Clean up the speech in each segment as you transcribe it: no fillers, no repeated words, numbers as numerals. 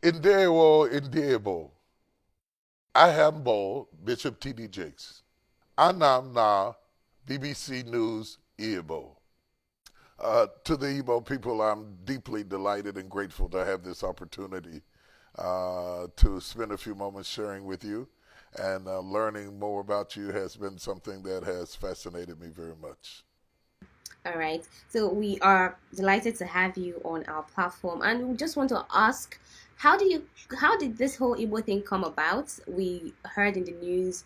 Indewo, Indiebo. Ahembo, Bishop T.D. Jakes. Anam na BBC News Igbo. To the Igbo people, I'm deeply delighted and grateful to have this opportunity to spend a few moments sharing with you. And learning more about you has been something that has fascinated me very much. All right. So we are delighted to have you on our platform, and we just want to ask, how did this whole Igbo thing come about? We heard in the news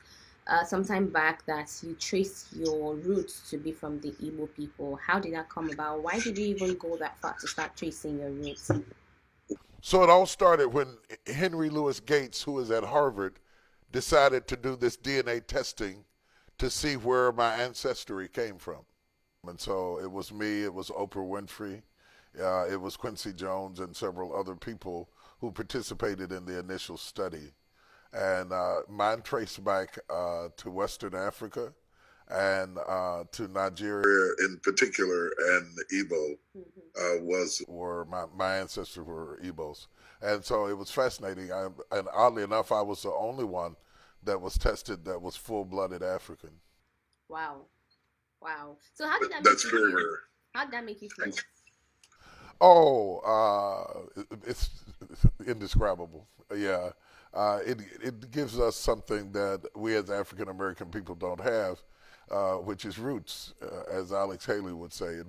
some time back that you traced your roots to be from the Igbo people. How did that come about? Why did you even go that far to start tracing your roots? So it all started when Henry Louis Gates, who was at Harvard, decided to do this DNA testing to see where my ancestry came from. And so it was me, it was Oprah Winfrey, it was Quincy Jones, and several other people who participated in the initial study. And mine traced back to Western Africa and to Nigeria in particular, and Igbo Mhm. were my ancestors were Igbos, and so it was fascinating. And oddly enough, I was the only one that was tested that was full-blooded African. Wow. Wow. So how did that make That's you very feel? rare. How did that make you feel? Oh, it's indescribable. Yeah, it gives us something that we as African American people don't have, which is roots. As Alex Haley would say,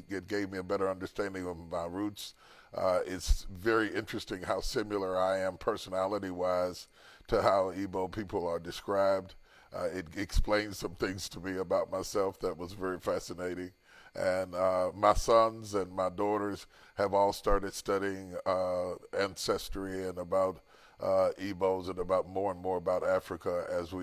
it gave me a better understanding of my roots. It's very interesting how similar I am personality wise to how Igbo people are described. It explains some things to me about myself that was very fascinating. And my sons and my daughters have all started studying ancestry and about Igbos and about more and more about Africa as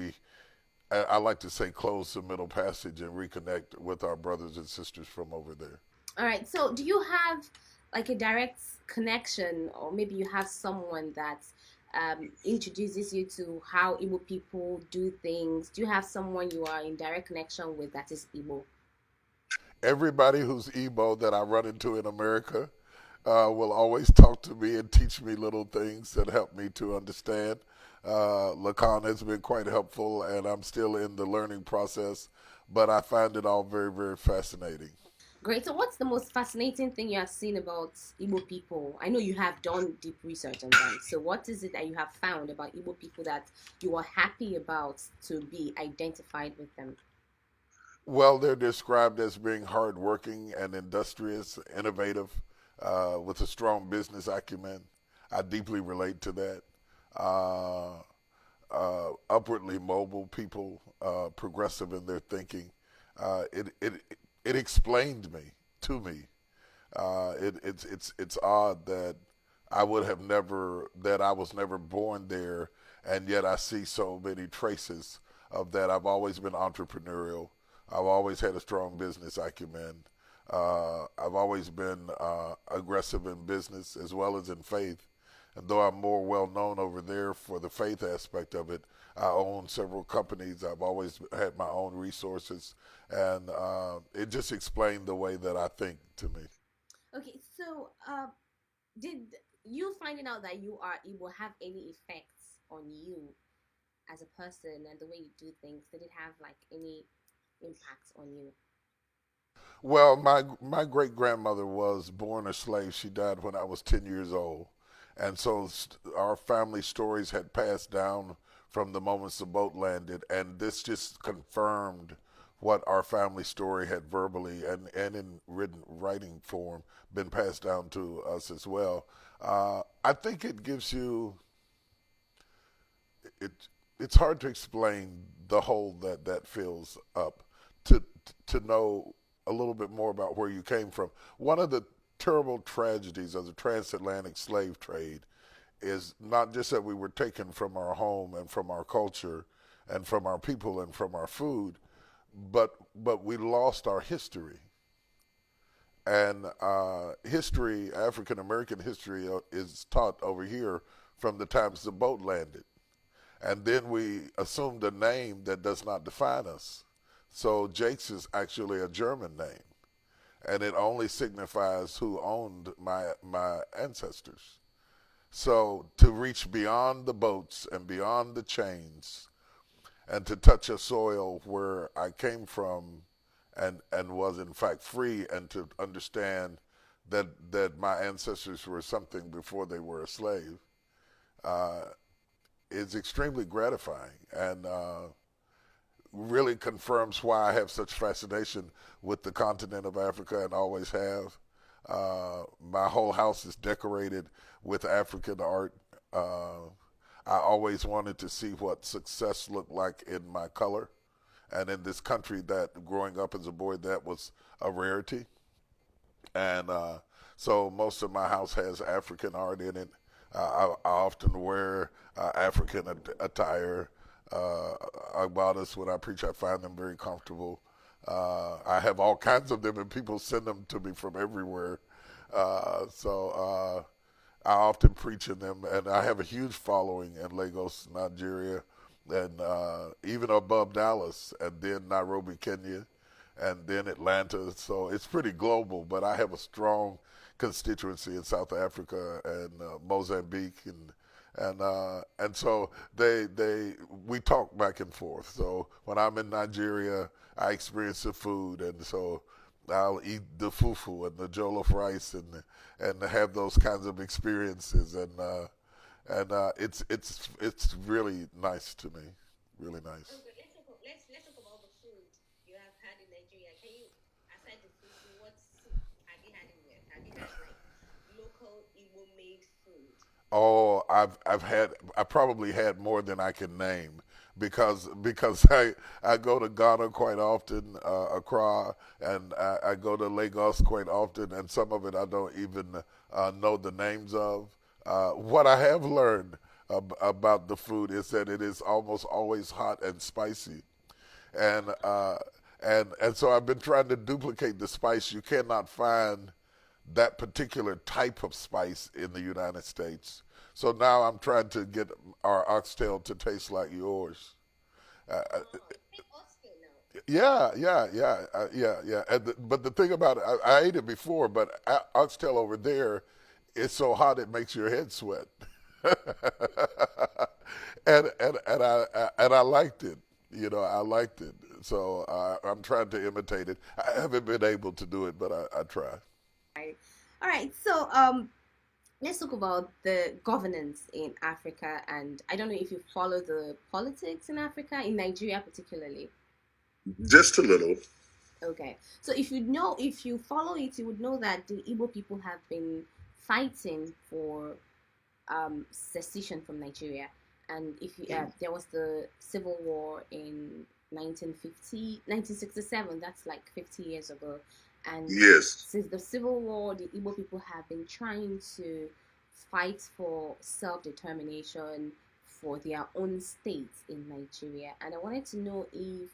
I like to say, close the Middle Passage and reconnect with our brothers and sisters from over there. All right. So, do you have like a direct connection, or maybe you have someone that introduces you to how Igbo people do things? Do you have someone you are in direct connection with that is Igbo? Everybody who's Igbo that I run into in America will always talk to me and teach me little things that help me to understand. Lacan has been quite helpful, and I'm still in the learning process, but I find it all very, very fascinating. Great. So, what's the most fascinating thing you have seen about Igbo people? I know you have done deep research on them. So, what is it that you have found about Igbo people that you are happy about to be identified with them? Well, they're described as being hardworking and industrious, innovative, with a strong business acumen. I deeply relate to that. Uh, Upwardly mobile people, progressive in their thinking. It explained me to me. It's odd that I was never born there, and yet I see so many traces of that. I've always been entrepreneurial. I've always had a strong business acumen. I've always been aggressive in business as well as in faith. And though I'm more well known over there for the faith aspect of it, I own several companies. I've always had my own resources, and it just explained the way that I think to me. Okay, so did you finding out that you are Igbo have any effects on you as a person and the way you do things? Did it have like any impact on you? Well, my great grandmother was born a slave. She died when I was 10 years old, and so our family stories had passed down from the moments the boat landed, and this just confirmed what our family story had verbally and in writing form been passed down to us as well. I think it gives you it. It's hard to explain the hole that fills up to to know a little bit more about where you came from. One of the terrible tragedies of the transatlantic slave trade is not just that we were taken from our home and from our culture and from our people and from our food, but we lost our history. And history, African American history, is taught over here from the times the boat landed. And then we assumed a name that does not define us. So Jakes is actually a German name, and it only signifies who owned my ancestors. So to reach beyond the boats and beyond the chains and to touch a soil where I came from and was in fact free and to understand that my ancestors were something before they were a slave uh, is extremely gratifying and really confirms why I have such fascination with the continent of Africa and always have. My whole house is decorated with African art. I always wanted to see what success looked like in my color. And in this country, that growing up as a boy, that was a rarity. And so most of my house has African art in it. I often wear African attire. About us when I preach, I find them very comfortable. I have all kinds of them, and people send them to me from everywhere. So I often preach in them, and I have a huge following in Lagos, Nigeria, and even above Dallas, and then Nairobi, Kenya, and then Atlanta. So it's pretty global, but I have a strong constituency in South Africa and Mozambique, and so they we talk back and forth. So when I'm in Nigeria, I experience the food, and so I'll eat the fufu and the jollof rice and have those kinds of experiences, and it's really nice to me, really nice. Okay, let's talk about the food you have had in Nigeria. Can you, aside the fufu, what soup have you had in there? Have you had like local Igbo made food? Oh, I probably had more than I can name because I go to Ghana quite often, Accra, and I go to Lagos quite often, and some of it I don't even know the names of. What I have learned about the food is that it is almost always hot and spicy, and and so I've been trying to duplicate the spice. You cannot find that particular type of spice in the United States. So now I'm trying to get our oxtail to taste like yours. Uh, Oh, you make oxtail now. yeah. But the thing about it, I ate it before, but oxtail over there is so hot it makes your head sweat. And I liked it. You know, I liked it. So I'm trying to imitate it. I haven't been able to do it, but I try. Right. All right. So let's talk about the governance in Africa, and I don't know if you follow the politics in Africa, in Nigeria particularly. Just a little. Okay. So if you know, if you follow it, you would know that the Igbo people have been fighting for secession from Nigeria. And if you, there was the civil war in 1950, 1967. That's like 50 years ago. And Yes. since the civil war, the Igbo people have been trying to fight for self-determination for their own state in Nigeria. And I wanted to know if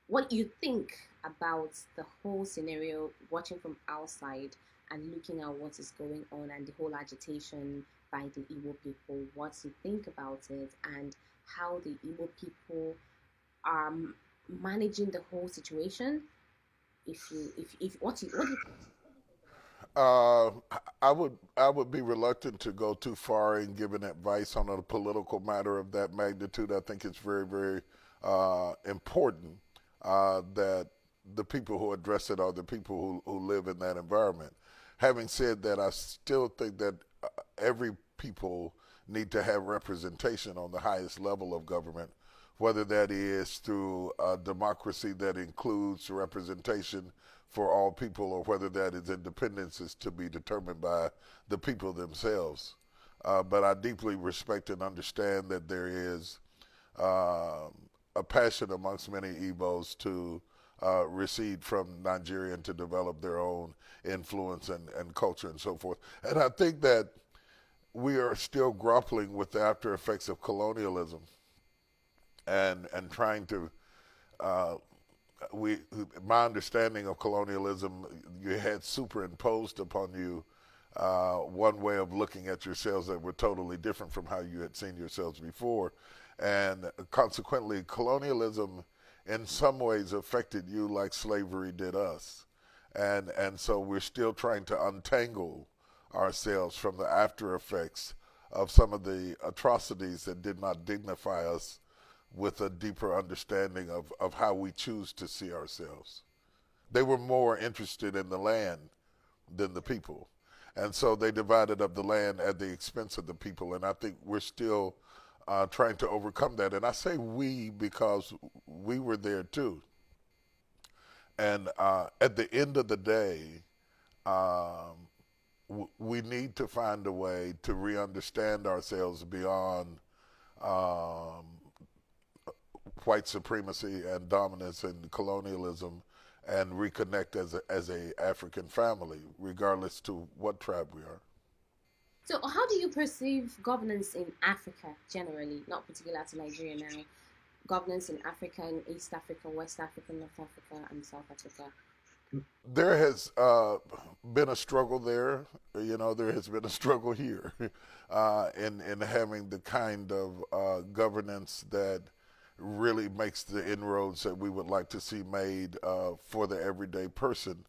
what you think about the whole scenario, watching from outside and looking at what is going on and the whole agitation by the Igbo people, what you think about it, and how the Igbo people are managing the whole situation. If what do you think? Uh, I would be reluctant to go too far in giving advice on a political matter of that magnitude. I think it's very important that the people who address it are the people who live in that environment. Having said that, I still think that every people need to have representation on the highest level of government, whether that is through a democracy that includes representation for all people, or whether that is independence is to be determined by the people themselves. But I deeply respect and understand that there is um a passion amongst many Igbos to recede from Nigeria and to develop their own influence and culture and so forth. And I think that we are still grappling with the after effects of colonialism and trying to uh, we my understanding of colonialism, you had superimposed upon you one way of looking at yourselves that were totally different from how you had seen yourselves before, and consequently colonialism in some ways affected you like slavery did us, and so we're still trying to untangle ourselves from the after effects of some of the atrocities that did not dignify us with a deeper understanding of how we choose to see ourselves. They were more interested in the land than the people. And so they divided up the land at the expense of the people. And I think we're still trying to overcome that. And I say we because we were there too. And at the end of the day, um, we need to find a way to re-understand ourselves beyond um, white supremacy and dominance and colonialism, and reconnect as a African family, regardless to what tribe we are. So, how do you perceive governance in Africa generally, not particular to Nigeria now? Governance in Africa, in East Africa, West Africa, North Africa, and South Africa. There has been a struggle there. You know, there has been a struggle here in having the kind of governance that really makes the inroads that we would like to see made for the everyday person.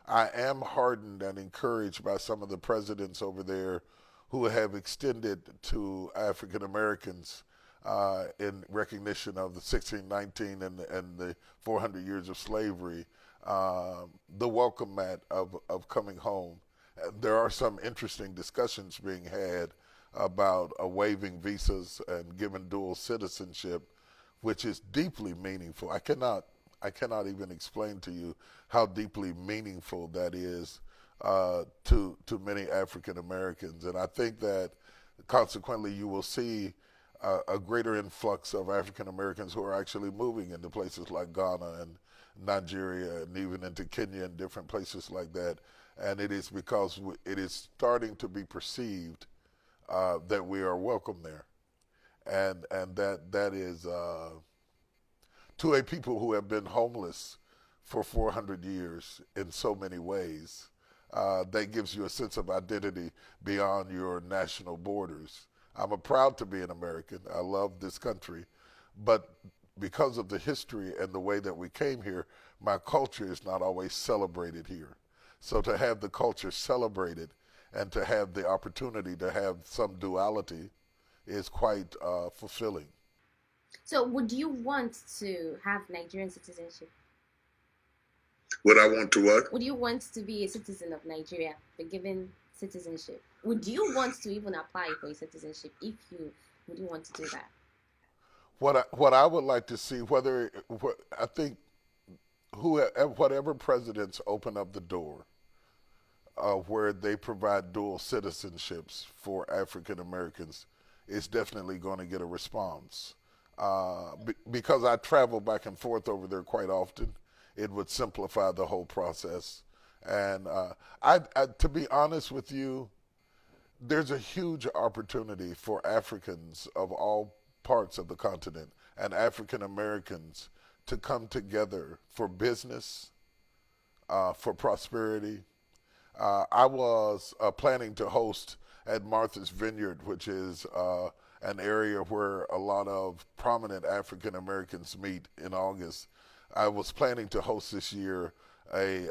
I am heartened and encouraged by some of the presidents over there who have extended to African Americans in recognition of the 1619 and the 400 years of slavery, the welcome mat of coming home. There are some interesting discussions being had about waiving visas and giving dual citizenship, which is deeply meaningful. I cannot even explain to you how deeply meaningful that is to many African Americans. And I think that consequently you will see a greater influx of African Americans who are actually moving into places like Ghana and Nigeria and even into Kenya and different places like that. And it is because it is starting to be perceived that we are welcome there, and that is to a people who have been homeless for 400 years in so many ways. That gives you a sense of identity beyond your national borders. I'm proud to be an American. I love this country, but because of the history and the way that we came here, my culture is not always celebrated here. So to have the culture celebrated and to have the opportunity to have some duality is quite fulfilling. So, would you want to have Nigerian citizenship? What I want to what? Would you want to be a citizen of Nigeria, be given citizenship? Would you want to even apply for a citizenship if you would you want to do that? What I would like to see, I think whatever presidents open up the door where they provide dual citizenships for African Americans is definitely going to get a response. Because I travel back and forth over there quite often, it would simplify the whole process. And to be honest with you, there's a huge opportunity for Africans of all parts of the continent and African Americans to come together for business, for prosperity. I was planning to host at Martha's Vineyard, which is an area where a lot of prominent African Americans meet in August. I was planning to host this year a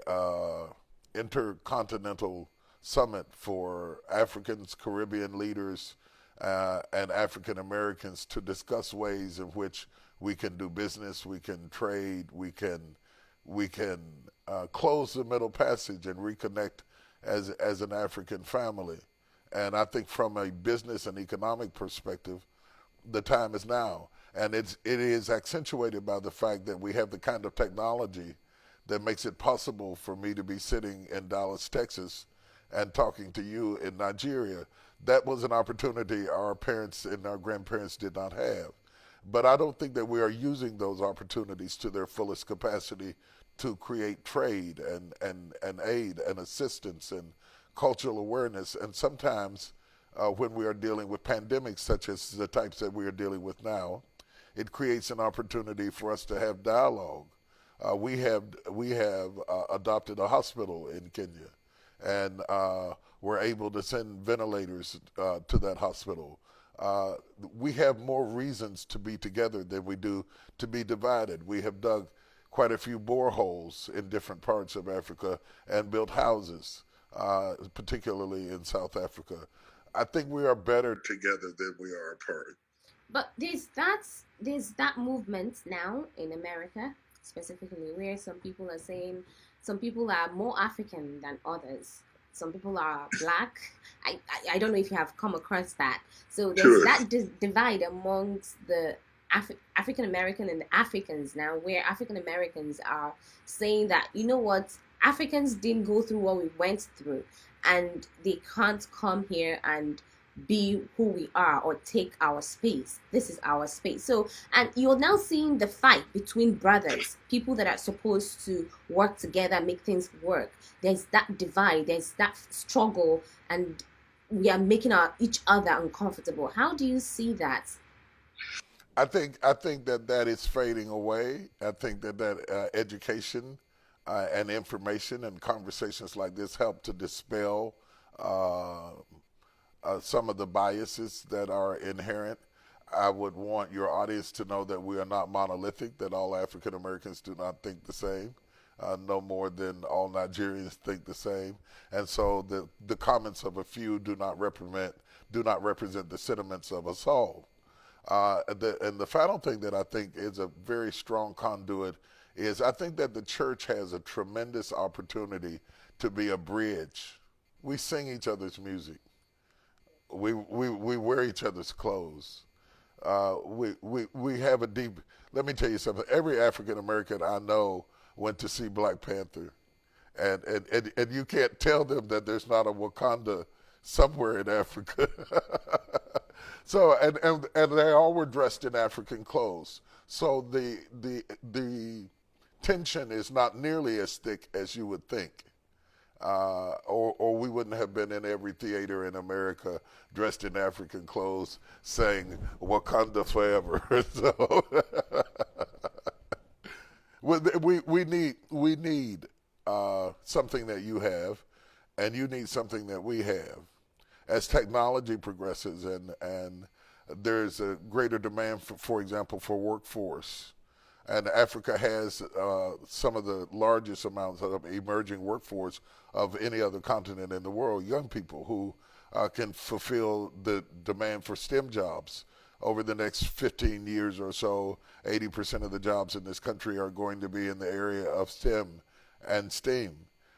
intercontinental summit for Africans, Caribbean leaders, and African Americans to discuss ways in which we can do business, we can trade, we can close the Middle Passage and reconnect as an African family. And I think from a business and economic perspective, the time is now. And it is accentuated by the fact that we have the kind of technology that makes it possible for me to be sitting in Dallas, Texas, and talking to you in Nigeria. That was an opportunity our parents and our grandparents did not have. But I don't think that we are using those opportunities to their fullest capacity to create trade and aid and assistance and cultural awareness. And sometimes when we are dealing with pandemics such as the types that we are dealing with now, it creates an opportunity for us to have dialogue. We have adopted a hospital in Kenya, and we're able to send ventilators to that hospital. We have more reasons to be together than we do to be divided. We have dug quite a few boreholes in different parts of Africa and built houses, particularly in South Africa. I think we are better. together than we are apart. But there's that movement now in America specifically where some people are saying some people are more African than others. Some people are black. I don't know if you have come across that. So there's Sure. that divide amongst the African American and the Africans now, where African Americans are saying that, you know what, Africans didn't go through what we went through, and they can't come here and be who we are or take our space. This is our space. So, and you're now seeing the fight between brothers, people that are supposed to work together, make things work. There's that divide, there's that struggle, and we are making each other uncomfortable. How do you see that? I think that is fading away. I think that education and information and conversations like this help to dispel uh, some of the biases that are inherent. I would want your audience to know that we are not monolithic, that all African Americans do not think the same, no more than all Nigerians think the same. And so the comments of a few do not represent the sentiments of us all. And the final thing that I think is a very strong conduit is I think that the church has a tremendous opportunity to be a bridge. We sing each other's music. We wear each other's clothes. We have a deep. Let me tell you something. Every African American I know went to see Black Panther, and you can't tell them that there's not a Wakanda somewhere in Africa. So and they all were dressed in African clothes. So the tension is not nearly as thick as you would think. Or we wouldn't have been in every theater in America dressed in African clothes saying Wakanda forever. So we need something that you have, and you need something that we have. As technology progresses and there's a greater demand, for example, for workforce, and Africa has some of the largest amounts of emerging workforce of any other continent in the world, young people who can fulfill the demand for STEM jobs. Over the next 15 years or so, 80% of the jobs in this country are going to be in the area of STEM and STEAM.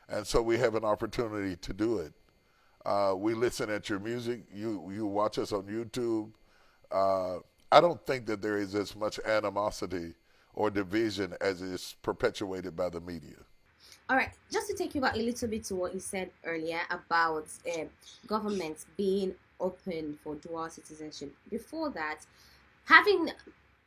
And so we have an opportunity to do it. We listen at your music. You watch us on YouTube. Uh, I don't think that there is as much animosity or division as is perpetuated by the media. All right, just to take you back a little bit to what you said earlier about governments being open for dual citizenship. Before that, having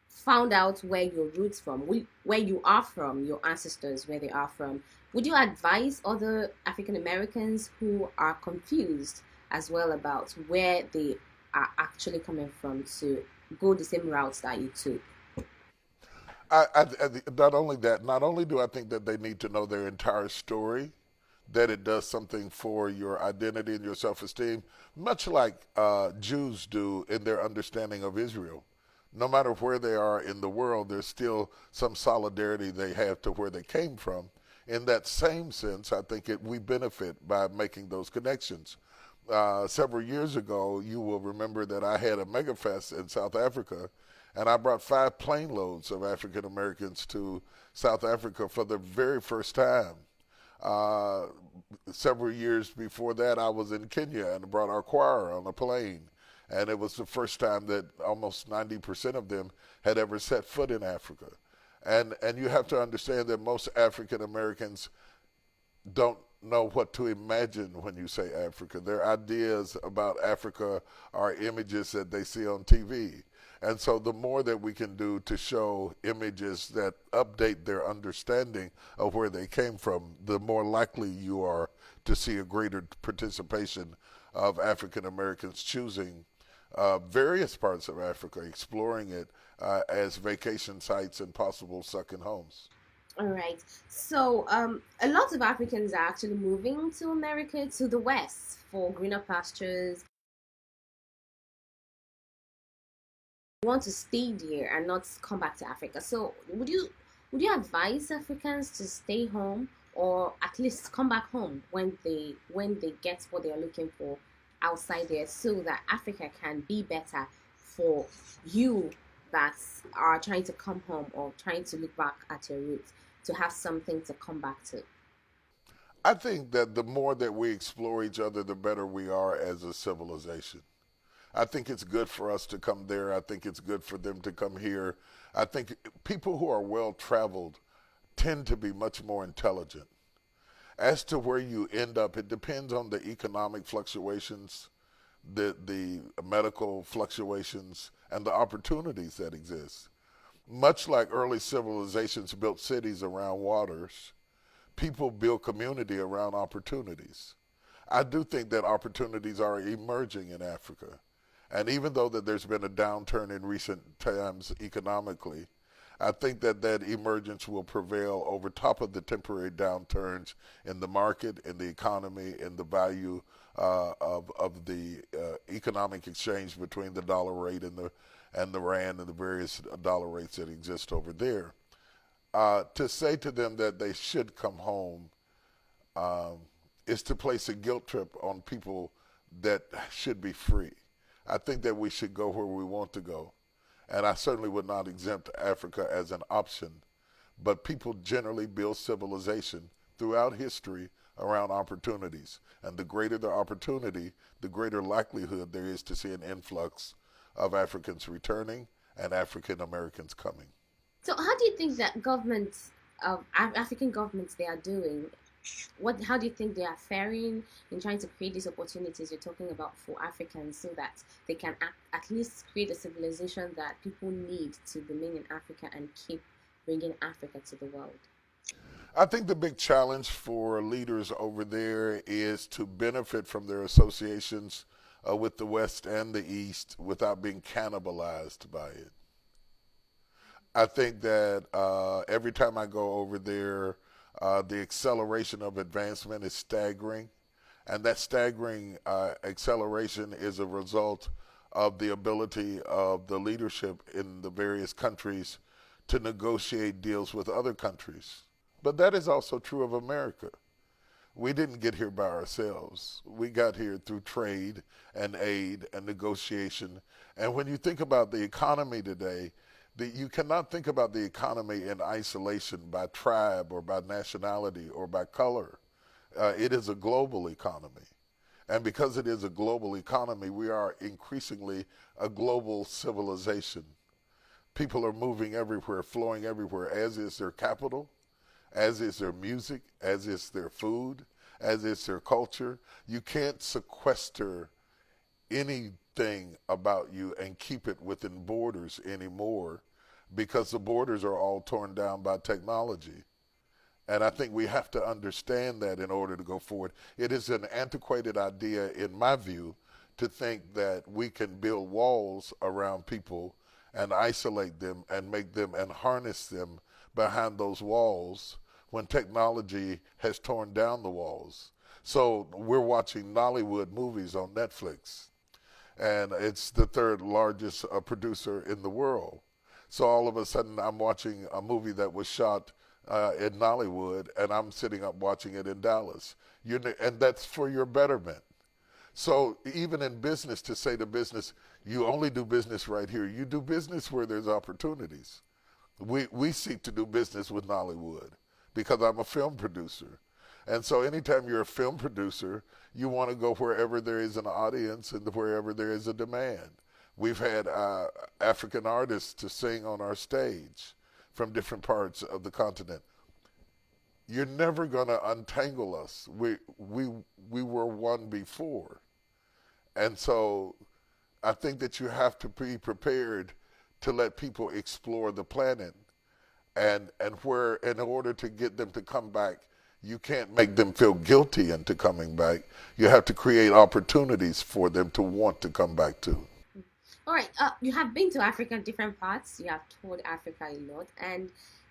found out where your roots from, where you are from, your ancestors, where they are from, would you advise other African Americans who are confused as well about where they are actually coming from to go the same routes that you took? Not only that, not only do I think that they need to know their entire story, that it does something for your identity and your self-esteem, much like Jews do in their understanding of Israel. No matter where they are in the world, there's still some solidarity they have to where they came from. In that same sense, I think we benefit by making those connections. Several years ago, you will remember that I had a mega fest in South Africa, and I brought 5 plane loads of African Americans to South Africa for the very first time. Uh, Several years before that, I was in Kenya and brought our choir on a plane. And it was the first time that almost 90% of them had ever set foot in Africa. And you have to understand that most African Americans don't know what to imagine when you say Africa. Their ideas about Africa are images that they see on TV. And so the more that we can do to show images that update their understanding of where they came from, the more likely you are to see a greater participation of African Americans choosing various parts of Africa, exploring it as vacation sites and possible second homes. All right. So, a lot of Africans are actually moving to America, to the West, for greener pastures. They want to stay there and not come back to Africa. So, would you advise Africans to stay home or at least come back home when they get what they are looking for outside there so that Africa can be better for you that are trying to come home or trying to look back at your roots to have something to come back to? I think that the more that we explore each other, the better we are as a civilization. I think it's good for us to come there. I think it's good for them to come here. I think people who are well traveled tend to be much more intelligent. As to where you end up, it depends on the economic fluctuations, the medical fluctuations, and the opportunities that exist. Much like early civilizations built cities around waters, people build community around opportunities. I do think that opportunities are emerging in Africa. And even though that there's been a downturn in recent times economically, I think that that emergence will prevail over top of the temporary downturns in the market, in the economy, in the value of the economic exchange between the dollar rate and the rand and the various dollar rates that exist over there. To say to them that they should come home um, is to place a guilt trip on people that should be free. I think that we should go where we want to go. And I certainly would not exempt Africa as an option. But people generally build civilization throughout history around opportunities. And the greater the opportunity, the greater likelihood there is to see an influx of Africans returning and African Americans coming. So, how do you think that governments, African governments, they are doing? How do you think they are faring in trying to create these opportunities you're talking about for Africans so that they can at least create a civilization that people need to remain in Africa and keep bringing Africa to the world? I think the big challenge for leaders over there is to benefit from their associations with the West and the East without being cannibalized by it. I think that every time I go over there, the acceleration of advancement is staggering. And that staggering acceleration is a result of the ability of the leadership in the various countries to negotiate deals with other countries. But that is also true of America. We didn't get here by ourselves. We got here through trade and aid and negotiation. And when you think about the economy today, you cannot think about the economy in isolation by tribe or by nationality or by color. It is a global economy. And because it is a global economy, we are increasingly a global civilization. People are moving everywhere, flowing everywhere, as is their capital, as is their music, as is their food, as is their culture. You can't sequester anything about you and keep it within borders anymore because the borders are all torn down by technology. And I think we have to understand that in order to go forward. It is an antiquated idea, in my view, to think that we can build walls around people and isolate them and make them and harness them behind those walls when technology has torn down the walls. So we're watching Nollywood movies on Netflix, and it's the third largest producer in the world. So all of a sudden, I'm watching a movie that was shot in Nollywood, and I'm sitting up watching it in Dallas. And that's for your betterment. So even in business, to say to business, you only do business right here. You do business where there's opportunities. We seek to do business with Nollywood because I'm a film producer. And so anytime you're a film producer, you want to go wherever there is an audience and wherever there is a demand. We've had African artists to sing on our stage from different parts of the continent. You're never going to untangle us. We were one before. And so I think that you have to be prepared to let people explore the planet. And where, in order to get them to come back, you can't make them feel guilty into coming back. You have to create opportunities for them to want to come back to. All right, you have been to Africa in different parts. You have toured Africa a lot, and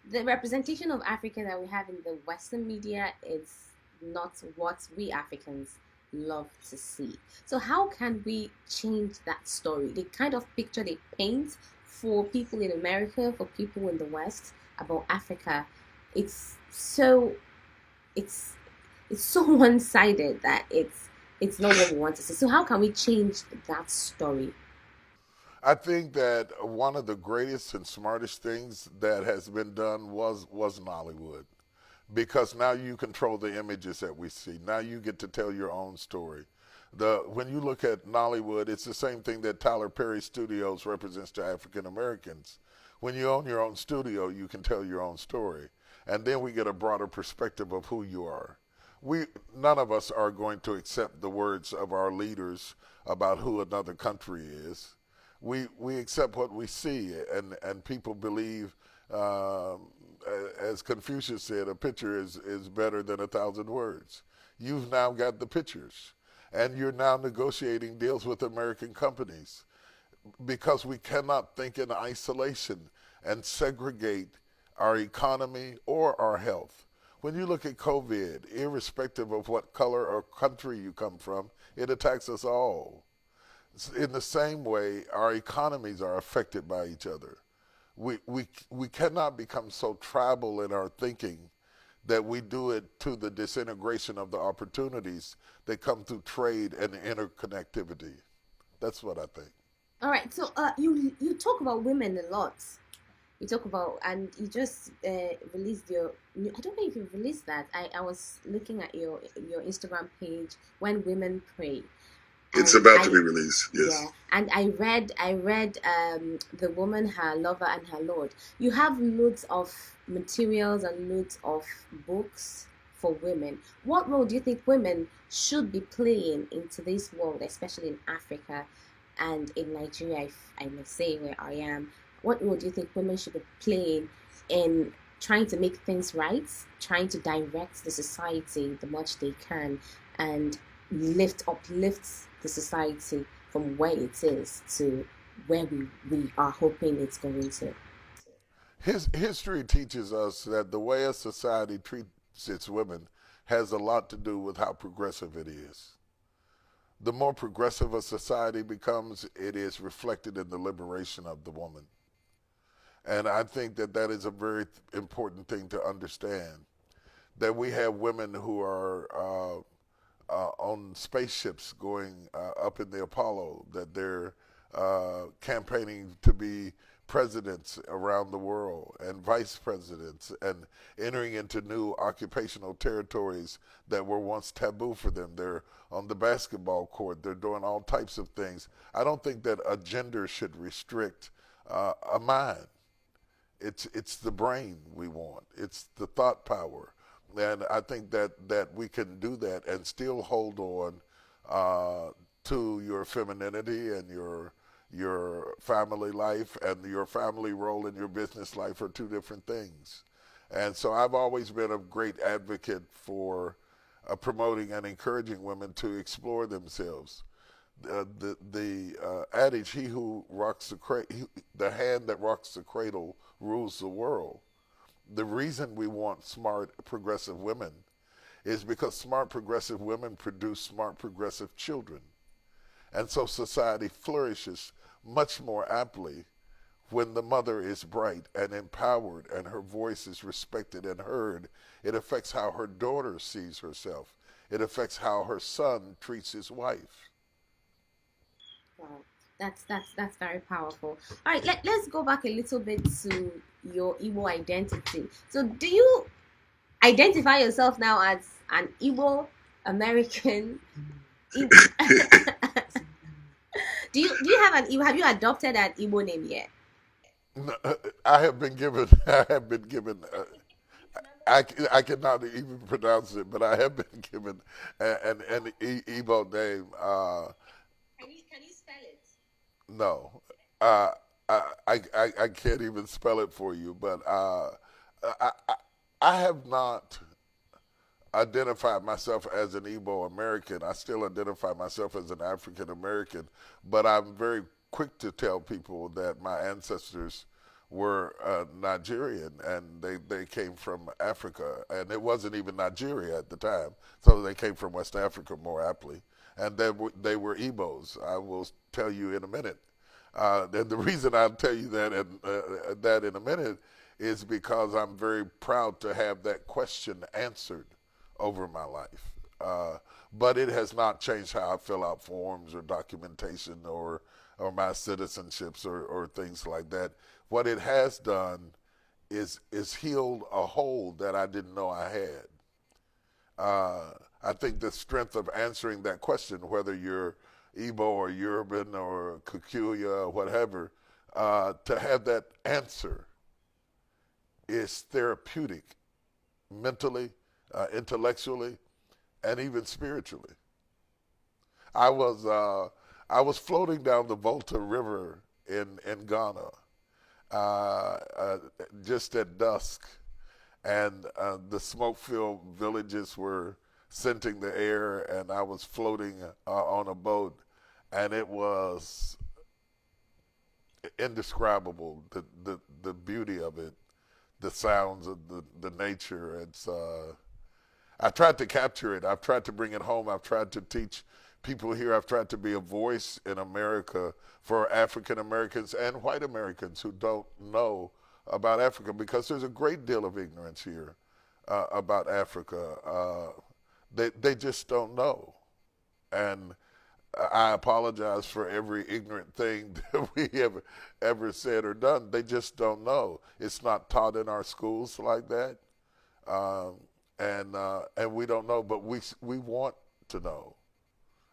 the representation of Africa that we have in the Western media is not what we Africans love to see. So, how can we change that story? The kind of picture they paint for people in America, for people in the West about Africa, it's so it's it's so one-sided that it's not what we want to see. So how can we change that story? I think that one of the greatest and smartest things that has been done was Nollywood, because now you control the images that we see. Now you get to tell your own story. When you look at Nollywood, it's the same thing that Tyler Perry Studios represents to African Americans. When you own your own studio, you can tell your own story, and then we get a broader perspective of who you are. We None of us are going to accept the words of our leaders about who another country is. We accept what we see, and people believe, as Confucius said, a picture is better than a thousand words. You've now got the pictures, and you're now negotiating deals with American companies, because we cannot think in isolation and segregate our economy or our health. When you look at COVID, irrespective of what color or country you come from, it attacks us all. In the same way, our economies are affected by each other. We cannot become so tribal in our thinking that we do it to the disintegration of the opportunities that come through trade and interconnectivity. That's what I think. All right. So you talk about women a lot. You talk about, and you just released your. I don't know if you released that. I was looking at your Instagram page, when women pray, It's and about to be I, released. yeah, Yes. and I read the woman, her lover and her lord. You have loads of materials and loads of books for women. What role do you think women should be playing in today's world, especially in Africa and in Nigeria, if I may say, where I am? What role do you think women should be playing in trying to make things right, trying to direct the society the much they can, and uplift the society from where it is to where we are hoping it's going to? History teaches us that the way a society treats its women has a lot to do with how progressive it is. The more progressive a society becomes, it is reflected in the liberation of the woman. And I think that that is a very important thing to understand. That we have women who are on spaceships going up in the Apollo, that they're campaigning to be presidents around the world and vice presidents, and entering into new occupational territories that were once taboo for them. They're on the basketball court, they're doing all types of things. I don't think that a gender should restrict a mind. It's the brain we want. It's the thought power, and I think that we can do that and still hold on uh, to your femininity and your family life, and your family role in your business life are two different things. And so I've always been a great advocate for promoting and encouraging women to explore themselves. The adage, "He who rocks the hand that rocks the cradle rules the world." The reason we want smart, progressive women is because smart, progressive women produce smart, progressive children. And so society flourishes much more aptly when the mother is bright and empowered and her voice is respected and heard. It affects how her daughter sees herself. It affects how her son treats his wife. Wow, that's very powerful. All right, let's go back a little bit to your Igbo identity. So, do you identify yourself now as an Igbo American? Ig- do you have an Igbo? Have you adopted an Igbo name yet? I have been given, I have been given, I cannot even pronounce it, but I have been given an Igbo name. Can you spell it? No, I can't even spell it for you. But I, I I have not identified myself as an Igbo American. I still identify myself as an African American, but I'm very quick to tell people that my ancestors were Nigerian, and they came from Africa, and it wasn't even Nigeria at the time, so they came from West Africa more aptly, and they were Igbos. I will tell you in a minute. And the reason I'll tell you that in a minute is because I'm very proud to have that question answered over my life. But it has not changed how I fill out forms or documentation or my citizenships or things like that. What it has done is healed a hole that I didn't know I had. I think the strength of answering that question, whether you're Igbo or Yoruban or Kikuyu or whatever, to have that answer is therapeutic mentally, intellectually, and even spiritually. I was I was floating down the Volta River in Ghana uh, just at dusk, and the smoke-filled villages were scenting the air, and I was floating on a boat, and it was indescribable. The beauty of it, the sounds of the nature. I tried to capture it. I've tried to bring it home. I've tried to teach people here. I've tried to be a voice in America for African Americans and white Americans who don't know about Africa, because there's a great deal of ignorance here about Africa. They just don't know. And I apologize for every ignorant thing that we ever said or done. They just don't know. It's not taught in our schools like that. Um, and we don't know, but we want to know,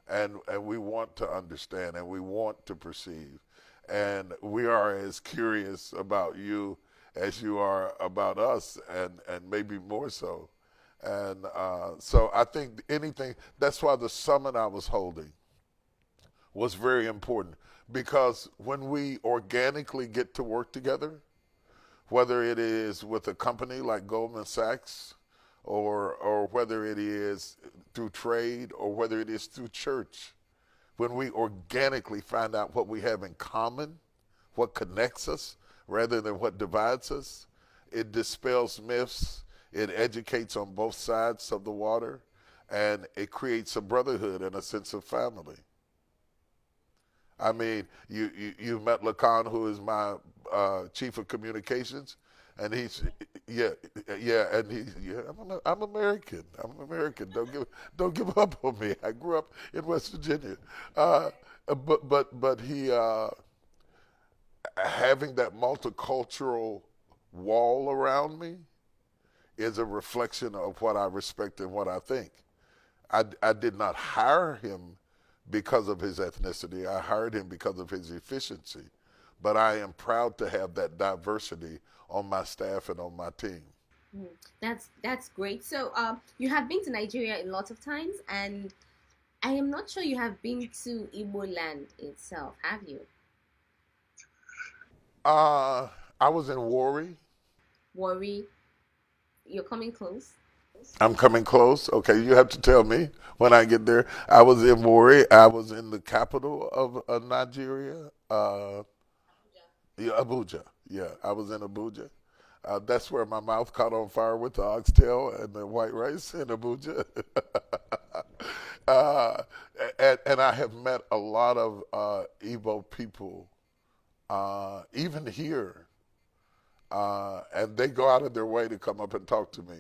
and we want to understand, and we want to perceive, and we are as curious about you as you are about us, and maybe more so. And so I think anything. That's why the summit I was holding was very important, because when we organically get to work together, whether it is with a company like Goldman Sachs, or whether it is through trade, or whether it is through church, when we organically find out what we have in common, what connects us rather than what divides us, it dispels myths, it educates on both sides of the water, and it creates a brotherhood and a sense of family. I mean, you met Lacan, who is my chief of communications, and he's yeah, and I'm American. I'm American. Don't give up on me. I grew up in West Virginia, uh, but he having that multicultural wall around me is a reflection of what I respect and what I think. I did not hire him because of his ethnicity. I hired him because of his efficiency. But I am proud to have that diversity on my staff and on my team. Mm, that's great. So, you have been to Nigeria a lot of times, and I am not sure you have been to Igbo land itself, have you? Uh, I was in Warri. Worry, you're coming close. I'm coming close. Okay, you have to tell me when I get there. I was in Warri. I was in the capital of Nigeria, yeah, Abuja. Yeah, I was in Abuja. That's where my mouth caught on fire with the oxtail and the white rice in Abuja. uh, and I have met a lot of Igbo people, even here, and they go out of their way to come up and talk to me,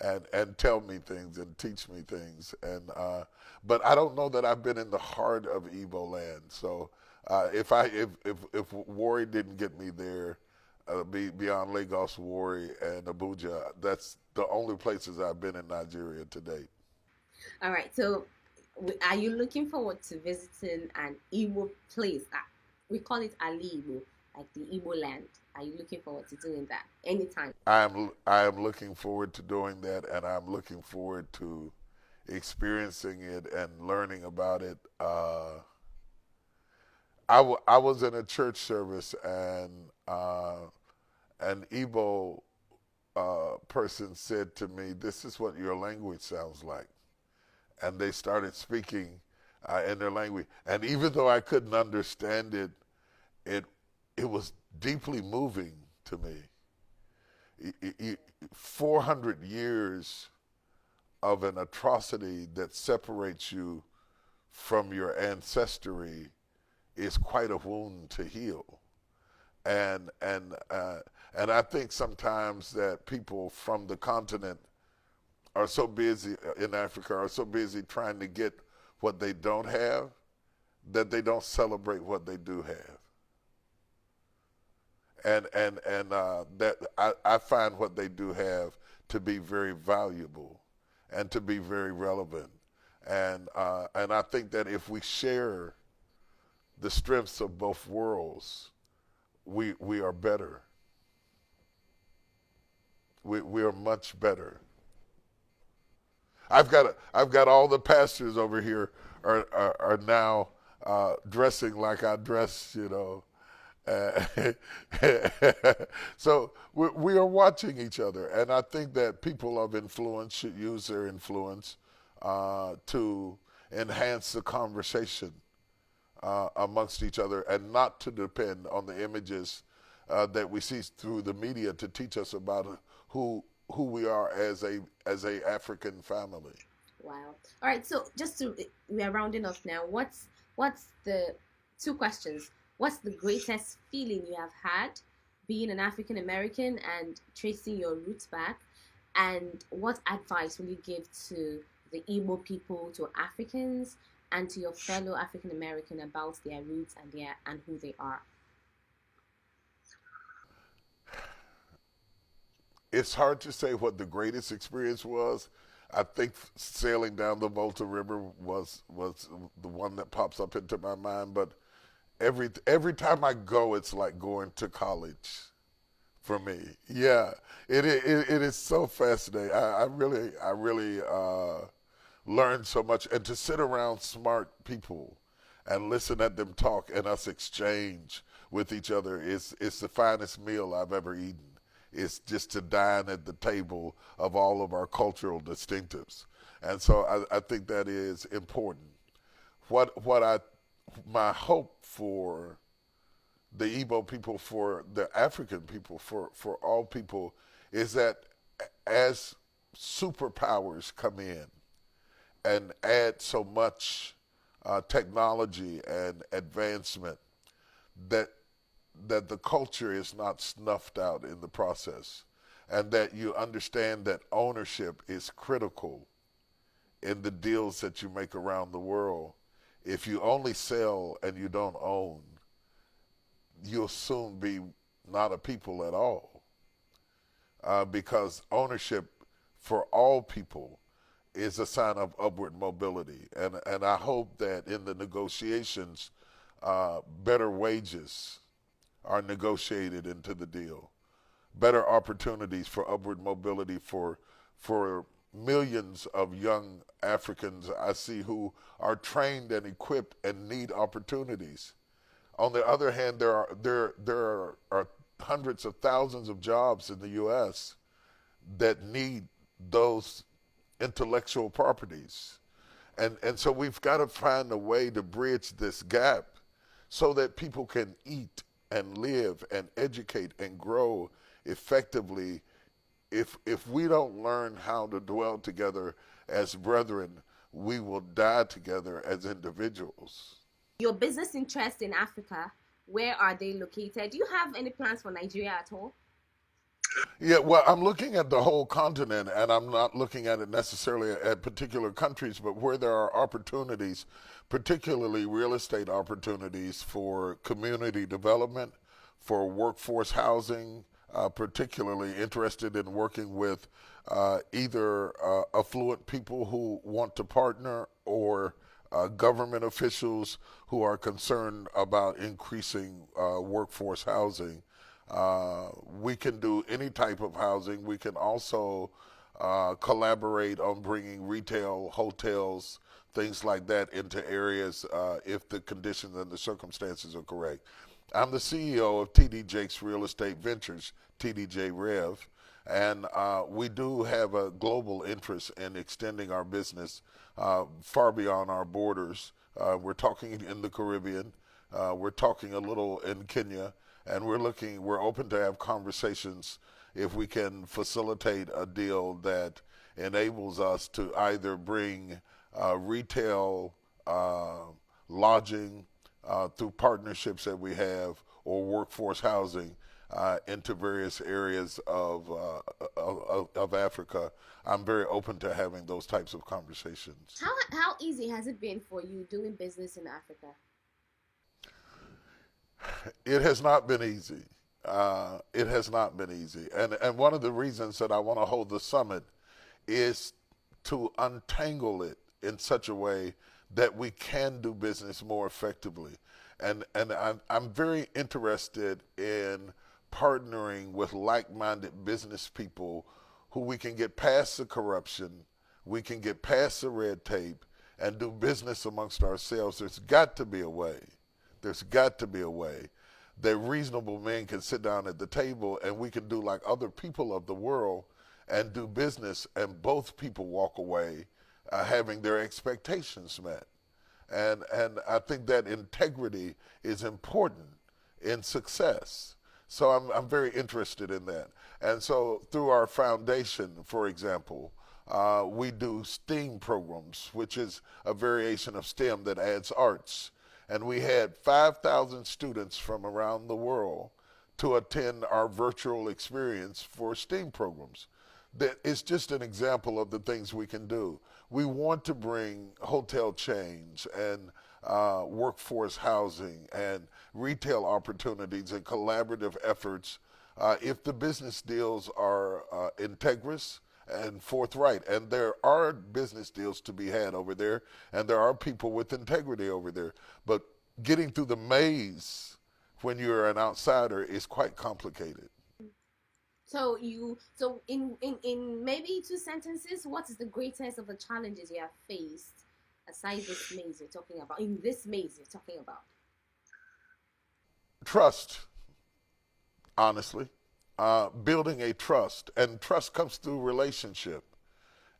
and tell me things and teach me things. And but I don't know that I've been in the heart of Igbo land. So if Warri didn't get me there, beyond Lagos, Warri, and Abuja, that's the only places I've been in Nigeria to date. All right. So, are you looking forward to visiting an Igbo place? We call it Ali Igbo, like the Igbo land. Are you looking forward to doing that anytime? I am looking forward to doing that, and I'm looking forward to experiencing it and learning about it. I was in a church service, and an Igbo person said to me, "This is what your language sounds like," and they started speaking in their language. And even though I couldn't understand it, it it was deeply moving to me. 400 years of an atrocity that separates you from your ancestry is quite a wound to heal. And and uh, and I think sometimes that people from the continent are so busy in Africa, are so busy trying to get what they don't have, that they don't celebrate what they do have. And that I find what they do have to be very valuable and to be very relevant. And I think that if we share the strengths of both worlds, we are better. We are much better. I've got all the pastors over here are now dressing like I dress, you know. Uh, so we are watching each other, and I think that people of influence should use their influence to enhance the conversation amongst each other, and not to depend on the images that we see through the media to teach us about who we are as a African family. Wow. All right. So just to we are rounding off now. What's the two questions? What's the greatest feeling you have had being an African American and tracing your roots back? And what advice will you give to the Igbo people, to Africans, and to your fellow African American about their roots and their and who they are? It's hard to say what the greatest experience was. I think sailing down the Volta River was the one that pops up into my mind. But every time I go, it's like going to college for me. Yeah, it is so fascinating. I really learned so much, and to sit around smart people and listen at them talk and us exchange with each other is the finest meal I've ever eaten. It's just to dine at the table of all of our cultural distinctives, and so I think that is important. What I my hope for the Igbo people, for the African people, for all people, is that as superpowers come in and add so much technology and advancement, that the culture is not snuffed out in the process, and that you understand that ownership is critical in the deals that you make around the world. If you only sell and you don't own, you'll soon be not a people at all, because ownership for all people is a sign of upward mobility. And I hope that in the negotiations, better wages are negotiated into the deal, better opportunities for upward mobility for millions of young Africans I see who are trained and equipped and need opportunities. On the other hand, there are hundreds of thousands of jobs in the U.S. that need those intellectual properties. And so we've got to find a way to bridge this gap so that people can eat and live and educate and grow effectively. If we don't learn how to dwell together as brethren, we will die together as individuals. Your business interests in Africa, where are they located? Do you have any plans for Nigeria at all? Yeah, well, I'm looking at the whole continent, and I'm not looking at it necessarily at particular countries, but where there are opportunities, particularly real estate opportunities for community development, for workforce housing, particularly interested in working with either affluent people who want to partner, or government officials who are concerned about increasing workforce housing. We can do any type of housing. We can also collaborate on bringing retail, hotels, things like that into areas if the conditions and the circumstances are correct. I'm the CEO of TD Jakes Real Estate Ventures, TDJ Rev, and we do have a global interest in extending our business far beyond our borders. We're talking in the Caribbean. We're talking a little in Kenya, and we're open to have conversations if we can facilitate a deal that enables us to either bring retail, lodging through partnerships that we have, or workforce housing into various areas of Africa, I'm very open to having those types of conversations. How easy has it been for you doing business in Africa? It has not been easy. It has not been easy. And one of the reasons that I want to hold the summit is to untangle it in such a way that we can do business more effectively. And I'm very interested in partnering with like minded business people who we can get past the corruption, we can get past the red tape, and do business amongst ourselves. There's got to be a way. There's got to be a way that reasonable men can sit down at the table and we can do like other people of the world and do business, and both people walk away having their expectations met. And I think that integrity is important in success. So I'm very interested in that. And so through our foundation, for example, we do STEAM programs, which is a variation of STEM that adds arts. And we had 5,000 students from around the world to attend our virtual experience for STEAM programs. That is just an example of the things we can do. We want to bring hotel chains and workforce housing and retail opportunities and collaborative efforts if the business deals are integrous and forthright. And there are business deals to be had over there, and there are people with integrity over there. But getting through the maze when you're an outsider is quite complicated. So in maybe two sentences, what is the greatest of the challenges you have faced aside this maze you're talking about? In this maze you're talking about. Trust, honestly, building a trust, and trust comes through relationship.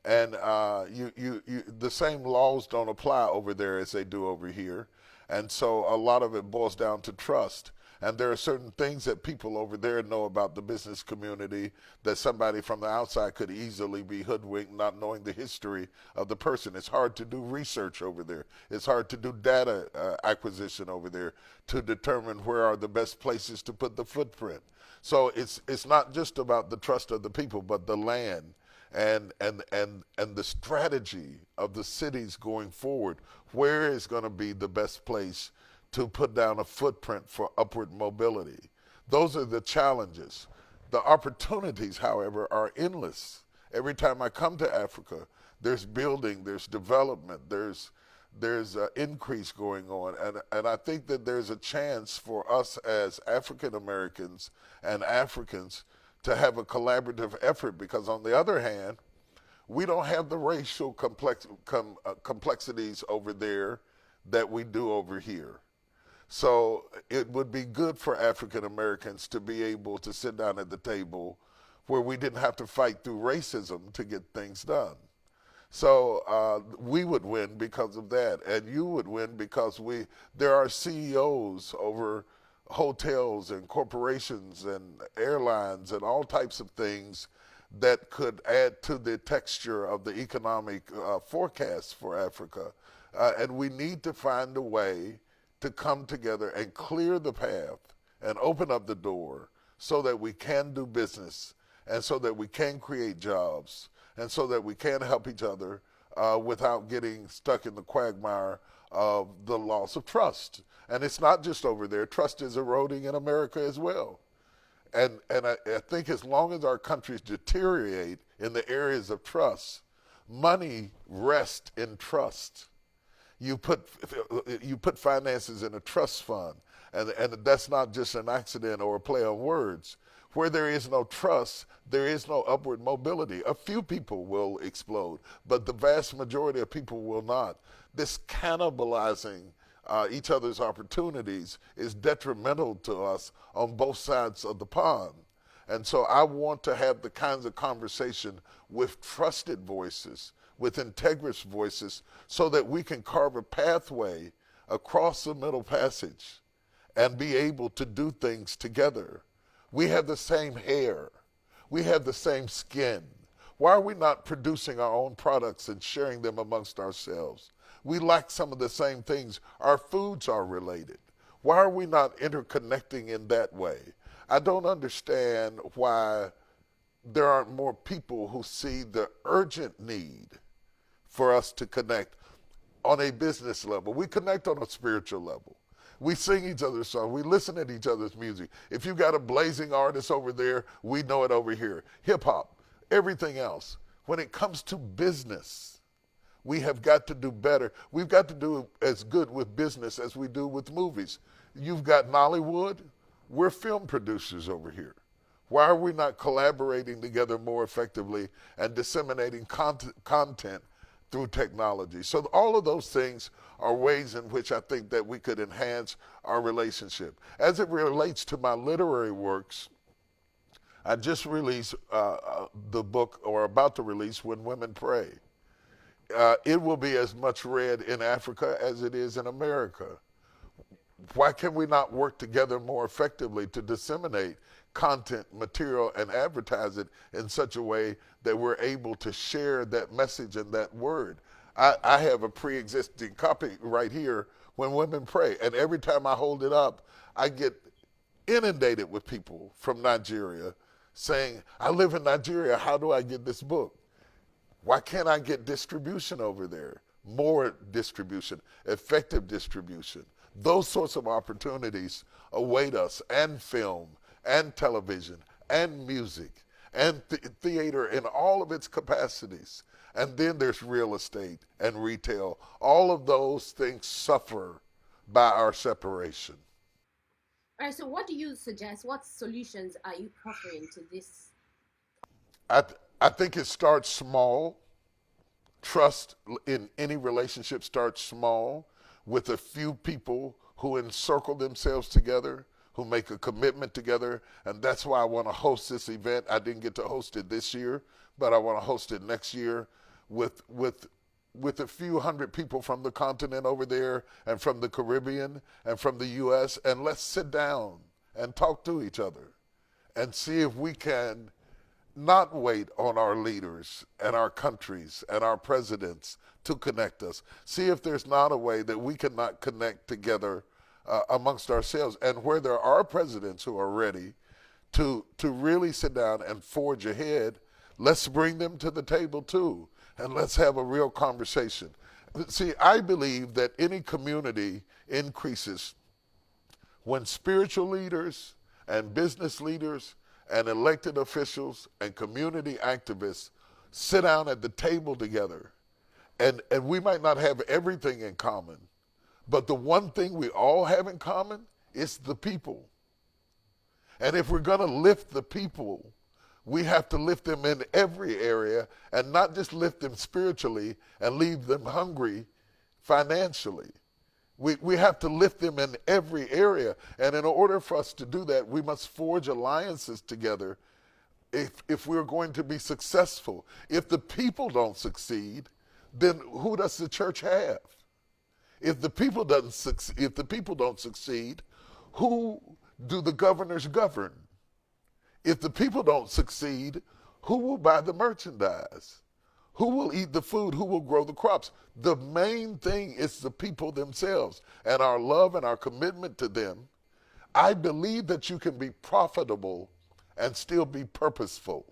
And the same laws don't apply over there as they do over here, and so a lot of it boils down to trust. And there are certain things that people over there know about the business community that somebody from the outside could easily be hoodwinked, not knowing the history of the person. It's hard to do research over there. It's hard to do data acquisition over there to determine where are the best places to put the footprint. So it's not just about the trust of the people, but the land and the strategy of the cities going forward. Where is going to be the best place to put down a footprint for upward mobility? Those are the challenges. The opportunities, however, are endless. Every time I come to Africa, there's building, there's development, there's increase going on, and I think that there's a chance for us as African Americans and Africans to have a collaborative effort, because on the other hand, we don't have the racial complexities over there that we do over here. So it would be good for African Americans to be able to sit down at the table where we didn't have to fight through racism to get things done. So we would win because of that, and you would win because there are CEOs over hotels and corporations and airlines and all types of things that could add to the texture of the economic forecast for Africa. And we need to find a way to come together and clear the path and open up the door so that we can do business and so that we can create jobs and so that we can help each other without getting stuck in the quagmire of the loss of trust. And it's not just over there. Trust is eroding in America as well. And I think as long as our countries deteriorate in the areas of trust, money rests in trust. You put finances in a trust fund, and that's not just an accident or a play on words. Where there is no trust, there is no upward mobility. A few people will explode, but the vast majority of people will not. This cannibalizing each other's opportunities is detrimental to us on both sides of the pond. And so I want to have the kinds of conversation with trusted voices, with integrous voices, so that we can carve a pathway across the Middle Passage and be able to do things together. We have the same hair. We have the same skin. Why are we not producing our own products and sharing them amongst ourselves? We like some of the same things. Our foods are related. Why are we not interconnecting in that way? I don't understand why there aren't more people who see the urgent need for us to connect on a business level. We connect on a spiritual level. We sing each other's songs. We listen to each other's music. If you got a blazing artist over there, we know it over here. Hip hop, everything else. When it comes to business, we have got to do better. We've got to do as good with business as we do with movies. You've got Nollywood. We're film producers over here. Why are we not collaborating together more effectively and disseminating content through technology? So all of those things are ways in which I think that we could enhance our relationship. As it relates to my literary works, I just released the book, or about to release, When Women Pray. It will be as much read in Africa as it is in America. Why can we not work together more effectively to disseminate content, material, and advertise it in such a way that we're able to share that message and that word? I have a pre-existing copy right here, When Women Pray, and every time I hold it up, I get inundated with people from Nigeria saying, I live in Nigeria, how do I get this book? Why can't I get distribution over there? More distribution, effective distribution. Those sorts of opportunities await us, and film, and television, and music, and theater in all of its capacities. And then there's real estate and retail. All of those things suffer by our separation. All right, so what do you suggest? What solutions are you proffering to this? I think it starts small. Trust in any relationship starts small, with a few people who encircle themselves together, who make a commitment together. And that's why I want to host this event. I didn't get to host it this year, but I want to host it next year with a few hundred people from the continent over there, and from the Caribbean, and from the U.S., and let's sit down and talk to each other and see if we can not wait on our leaders and our countries and our presidents to connect us. See if there's not a way that we cannot connect together amongst ourselves. And where there are presidents who are ready to really sit down and forge ahead, let's bring them to the table too, and let's have a real conversation. See, I believe that any community increases when spiritual leaders and business leaders and elected officials and community activists sit down at the table together. And we might not have everything in common, but the one thing we all have in common is the people. And if we're going to lift the people, we have to lift them in every area, and not just lift them spiritually and leave them hungry financially. We have to lift them in every area. And in order for us to do that, we must forge alliances together if we're going to be successful. If the people don't succeed, then who does the church have? If the people don't succeed, who do the governors govern? If the people don't succeed, who will buy the merchandise? Who will eat the food? Who will grow the crops? The main thing is the people themselves, and our love and our commitment to them. I believe that you can be profitable and still be purposeful.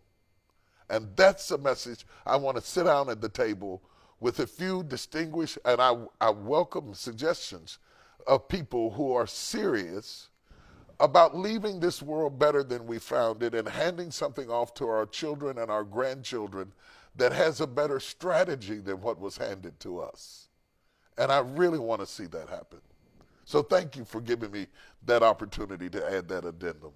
And that's the message I want to sit down at the table with a few distinguished, and I welcome suggestions of people who are serious about leaving this world better than we found it, and handing something off to our children and our grandchildren that has a better strategy than what was handed to us. And I really want to see that happen. So thank you for giving me that opportunity to add that addendum.